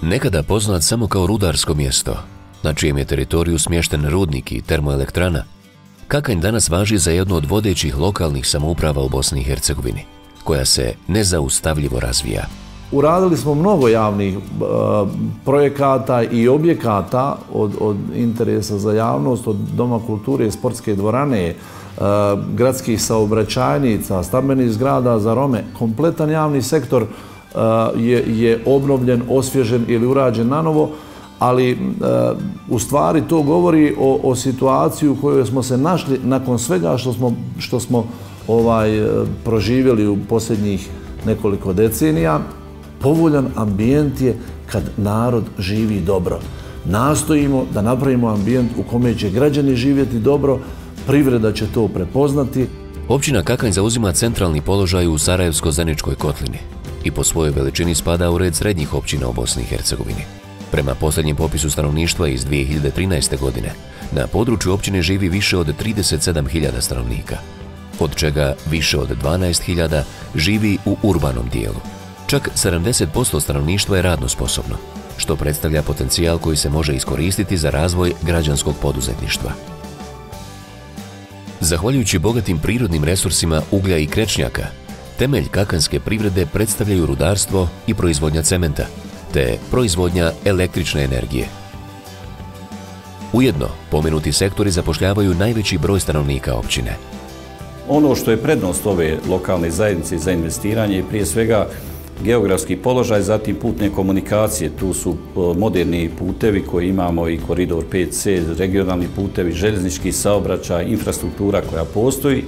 Nekada poznat samo kao rudarsko mjesto, na čijem je teritoriju smješten rudnik i termoelektrana, Kakanj danas važi za jednu od vodećih lokalnih samouprava u Bosni i Hercegovini, koja se nezaustavljivo razvija. Uradili smo mnogo javnih projekata i objekata od interesa za javnost, od Doma kulture, sportske dvorane, gradskih saobraćajnica, stambenih zgrada za Rome. Kompletan javni sektor je obnovljen, osvježen ili urađen nanovo, ali u stvari to govori o situaciji u kojoj smo se našli nakon svega što smo proživjeli u posljednjih nekoliko decenija. Povoljan ambijent je kad narod živi dobro. Nastojimo da napravimo ambijent u kome će građani živjeti dobro, privreda će to prepoznati. Općina Kakanj zauzima centralni položaj u Sarajevsko-Zeničkoj kotlini i po svojoj veličini spada u red srednjih općina u Bosni i Hercegovini. Prema posljednjem popisu stanovništva iz 2013. godine, na području općine živi više od 37.000 stanovnika, od čega više od 12.000 živi u urbanom dijelu. Čak 70% stanovništva je radno sposobno, što predstavlja potencijal koji se može iskoristiti za razvoj građanskog poduzetništva. Zahvaljujući bogatim prirodnim resursima uglja i krečnjaka, temelj kakanjske privrede predstavljaju rudarstvo i proizvodnja cementa, te proizvodnja električne energije. Ujedno, pomenuti sektori zapošljavaju najveći broj stanovnika općine. Ono što je prednost ove lokalne zajednice za investiranje je prije svega geografski položaj, zatim putne komunikacije. Tu su moderni putevi koji imamo i koridor 5C, regionalni putevi, željeznički saobraćaj, infrastruktura koja postoji.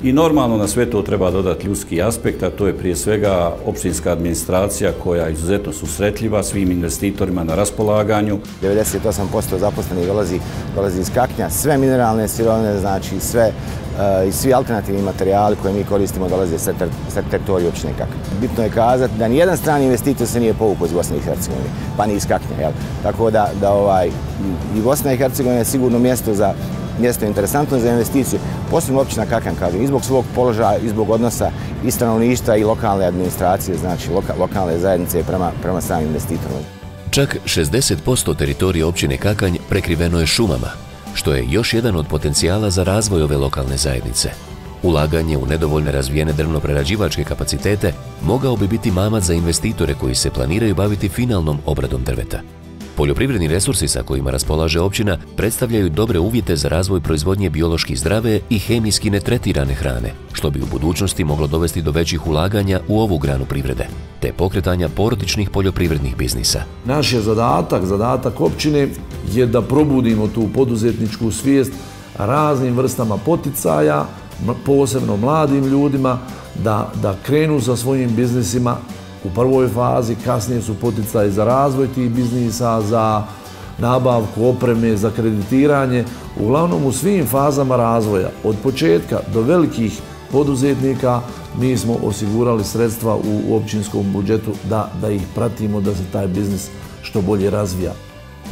I normalno na sve to treba dodati ljudski aspekt, a to je prije svega općinska administracija koja je izuzetno susretljiva svim investitorima na raspolaganju. 98% zaposlenih dolazi iz Kaknja, sve mineralne sirovine, znači i svi alternativni materijali koje mi koristimo dolaze sa teritorije općine Kakanj. Bitno je kazati da nijedan strani investitor se nije povukao iz Bosne i Hercegovine, pa ni iz Kaknja. Tako da i Bosna i Hercegovina je sigurno mjesto interesantno za investiciju, posebno općina Kakanj, kažem, i zbog svog položaja, i zbog odnosa i stanovništva i lokalne administracije, znači lokalne zajednice prema samim investitorima. Čak 60% teritorije općine Kakanj prekriveno je šumama, što je još jedan od potencijala za razvoj ove lokalne zajednice. Ulaganje u nedovoljno razvijene drvno-prerađivačke kapacitete mogao bi biti mamac za investitore koji se planiraju baviti finalnom obradom drveta. Poljoprivredni resursi sa kojima raspolaže općina predstavljaju dobre uvjete za razvoj proizvodnje biološki zdrave i hemijski netretirane hrane, što bi u budućnosti moglo dovesti do većih ulaganja u ovu granu privrede, te pokretanja porodičnih poljoprivrednih biznisa. Naš je zadatak općine je da probudimo tu poduzetničku svijest raznim vrstama poticaja, posebno mladim ljudima, da krenu sa svojim biznisima. U prvoj fazi, kasnije su poticaji za razvoj tih biznisa, za nabavku opreme, za kreditiranje. Uglavnom u svim fazama razvoja, od početka do velikih poduzetnika, mi smo osigurali sredstva u općinskom budžetu da ih pratimo, da se taj biznis što bolje razvija.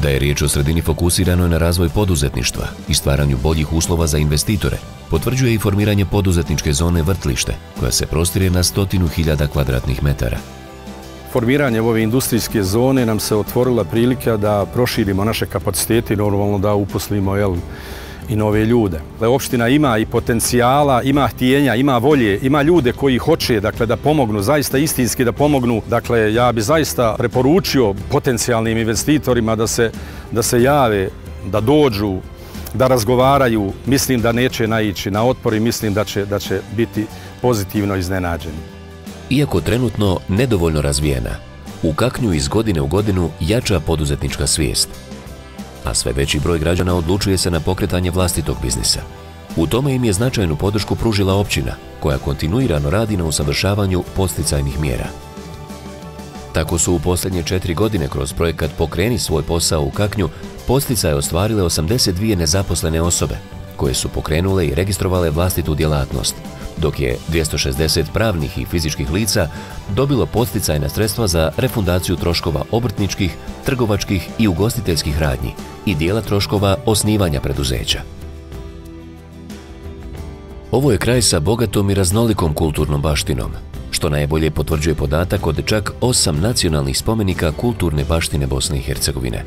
Da je riječ o sredini fokusiranoj na razvoj poduzetništva i stvaranju boljih uslova za investitore, potvrđuje i formiranje poduzetničke zone Vrtlište, koja se prostire na 100.000 kvadratnih metara. Formiranje ove industrijske zone nam se otvorila prilika da proširimo naše kapacitete i normalno da uposlimo i nove ljude. Opština ima i potencijala, ima htjenja, ima volje, ima ljude koji hoće da pomognu, zaista istinski da pomognu. Dakle, ja bi zaista preporučio potencijalnim investitorima da se jave, da dođu, da razgovaraju. Mislim da neće naići na otpor i mislim da će biti pozitivno iznenađeni. Iako trenutno nedovoljno razvijena, u Kaknju iz godine u godinu jača poduzetnička svijest, a sve veći broj građana odlučuje se na pokretanje vlastitog biznisa. U tome im je značajnu podršku pružila općina, koja kontinuirano radi na usavršavanju podsticajnih mjera. Tako su u posljednje 4 godine kroz projekat Pokreni svoj posao u Kaknju podsticaje ostvarile 82 nezaposlene osobe, koje su pokrenule i registrovale vlastitu djelatnost, dok je 260 pravnih i fizičkih lica dobilo podsticajna sredstva za refundaciju troškova obrtničkih, trgovačkih i ugostiteljskih radnji i dijela troškova osnivanja preduzeća. Ovo je kraj sa bogatom i raznolikom kulturnom baštinom, što najbolje potvrđuje podatak od čak 8 nacionalnih spomenika kulturne baštine Bosne i Hercegovine.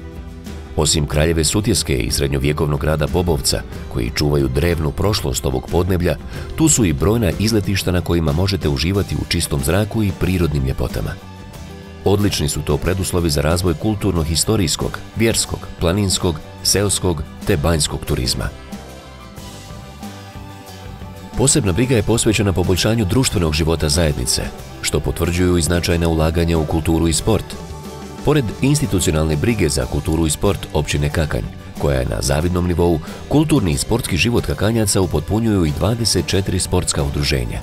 Osim Kraljeve Sutjeske i srednjovjekovnog grada Bobovca, koji čuvaju drevnu prošlost ovog podneblja, tu su i brojna izletišta na kojima možete uživati u čistom zraku i prirodnim ljepotama. Odlični su to preduslovi za razvoj kulturno-historijskog, vjerskog, planinskog, seoskog te banjskog turizma. Posebna briga je posvećena poboljšanju društvenog života zajednice, što potvrđuju i značajna ulaganja u kulturu i sport. Pored institucionalne brige za kulturu i sport općine Kakanj, koja je na zavidnom nivou, kulturni i sportski život Kakanjaca upotpunjuju i 24 sportska udruženja.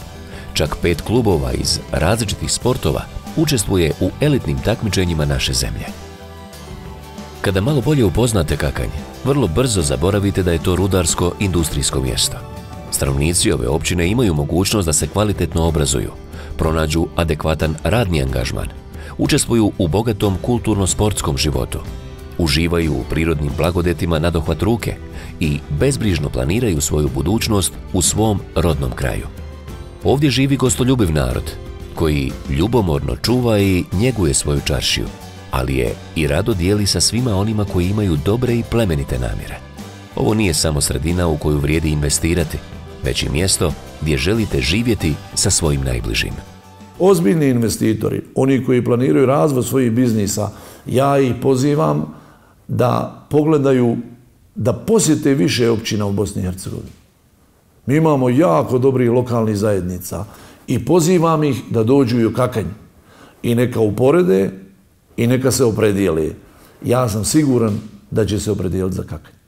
Čak 5 klubova iz različitih sportova učestvuje u elitnim takmičenjima naše zemlje. Kada malo bolje upoznate Kakanj, vrlo brzo zaboravite da je to rudarsko-industrijsko mjesto. Stanovnici ove općine imaju mogućnost da se kvalitetno obrazuju, pronađu adekvatan radni angažman, učestvuju u bogatom kulturno-sportskom životu, uživaju u prirodnim blagodetima na dohvat ruke i bezbrižno planiraju svoju budućnost u svom rodnom kraju. Ovdje živi gostoljubiv narod, koji ljubomorno čuva i njeguje svoju čaršiju, ali je i rado dijeli sa svima onima koji imaju dobre i plemenite namjere. Ovo nije samo sredina u koju vrijedi investirati, već i mjesto gdje želite živjeti sa svojim najbližim. Ozbiljni investitori, oni koji planiraju razvoj svojih biznisa, ja ih pozivam da pogledaju, da posjete više općina u Bosni i Hercegovini. Mi imamo jako dobrih lokalnih zajednica i pozivam ih da dođu i u Kakanj i neka uporede i neka se opredijele. Ja sam siguran da će se opredijeliti za Kakanj.